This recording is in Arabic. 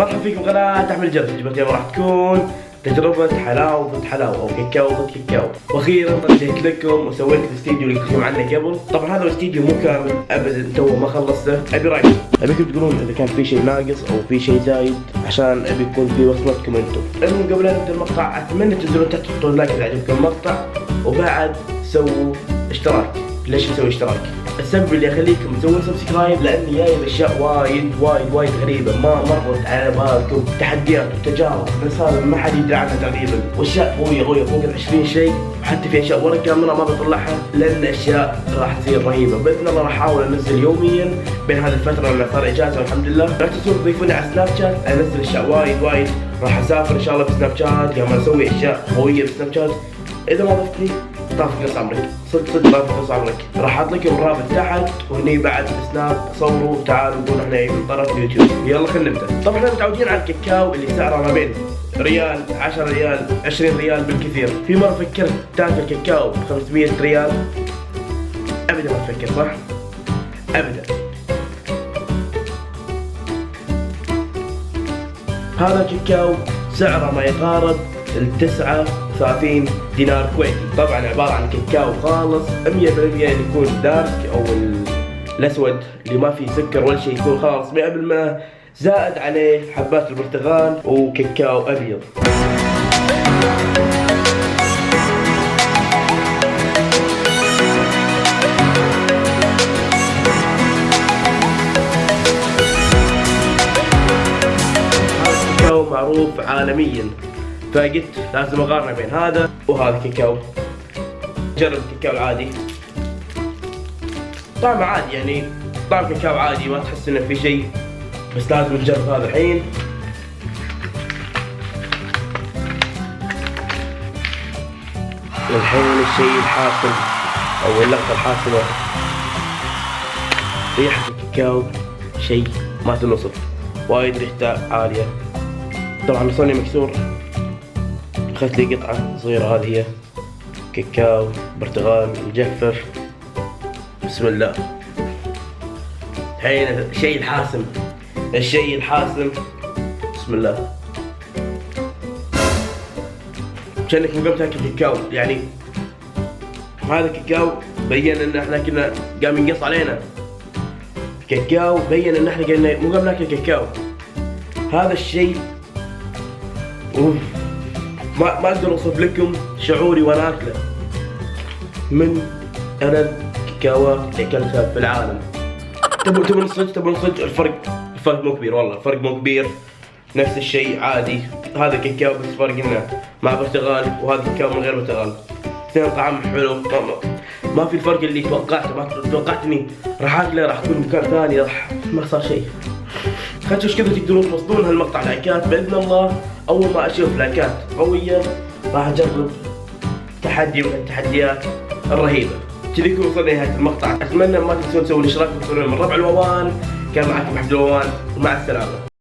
مرحبا فيكم قناة أحمد الجرس. اليوم راح تكون تجربة حلاوة أو كاكاو ضد كاكاو. وأخيرا رجعت لكم وسويت الاستديو اللي قلت لكم عنه قبل. طبعا هذا الاستديو مو كامل أبدا، تو ما خلصته. أبي رأيكم، أبيكم تقولون إذا كان في شيء ناقص أو في شيء زايد عشان أبي يكون في وصلتكم أنتم. المهم قبل أن نبدأ المقطع أتمنى تنزلون تحت تحطون لايك إذا عجبكم المقطع، وبعد سووا اشتراك. ليش نسوي اشتراك؟ السبب اللي يخليكم تسوون سبسكرايب لاني جايب اشياء وايد غريبه ما مرت على بالكم، تحديات وتجارب بس هذا ما حد يدري عنها تقريبا، واشياء قويه فوق ال 20 شيء، وحتى في اشياء ورا الكاميرا ما بطلعها لان اشياء راح تصير رهيبه. باذن الله راح احاول انزل يوميا بين هذه الفتره لما صار اجازه والحمد لله. لا تنسون تضيفوني على سناب شات، انزل اشياء وايد. راح اسافر ان شاء الله بسناب شات، يوم اسوي اشياء قويه بسناب شات. اذا ما ضفتني طافك نص عمرك، صدق طافك نص عمرك. راح احط لكم الرابط تحت، وهني بعد سناب صوروا تعالوا قولوا احنا من طرف اليوتيوب. يلا خلينا نبدا. طبعا احنا متعودين على الكاكاو اللي سعره ما بين ريال، 10 ريال، 20 ريال بالكثير. في مرة فكرت تاكل كاكاو ب 500 ريال؟ ابدا ما تفكر، صح؟ ابدا. هذا الكاكاو سعره ما يقارب ال 39 دينار كويتي. طبعا عبارة عن كاكاو خالص 100%، اللي يكون دارك او الاسود اللي ما فيه سكر ولا شيء، يكون خالص 100%، زائد عليه حبات البرتقال وكاكاو ابيض. معروف عالميا، فقلت لازم اقارن بين هذا وهذا كاكاو. جرب الكاكاو العادي، طعمه عادي، يعني طعم كاكاو عادي ما تحس انه في شيء، بس لازم نجرب هذا الحين. الحين الشيء الحاسم او اللقطة الحاسمة، ريحة الكاكاو شيء ما تنوصف، وايد ريحته عالية. طبعا لساني مكسور، اخذت لي قطعة صغيرة، هذه هي كاكاو برتقال مجفف. بسم الله. الحين الشيء الحاسم، بسم الله. كأنك مو قام تاكل كاكاو، يعني هذا كاكاو بين ان احنا كنا قام ينقص علينا كاكاو، بين ان احنا قلنا مو قام ناكل كاكاو. هذا الشيء ما اقدر اوصف لكم شعوري وانا اكله، من ألذ كاكاوات اكلتها في العالم. تبون صدق الفرق مو كبير، والله الفرق مو كبير، نفس الشيء عادي. هذا كاكاو بس فرق انه مع برتقال، وهذا كاكاو من غير برتقال. اثنين طعم حلو، ما في الفرق اللي توقعته. ما توقعت اني راح اكله راح اكون مكان ثاني، راح ما صار شيء. خلينا نشوف كذا تقدرون توصلون هالمقطع لايكات باذن الله. اول ما اشوف لايكات قويه راح اجرب تحدي من التحديات الرهيبه. كذا يكون وصلنا لنهايه المقطع. اتمنى ما تنسون تسوون اشتراك وتكونون من ربع الووان. كان معكم محمد الووان، ومع السلامه.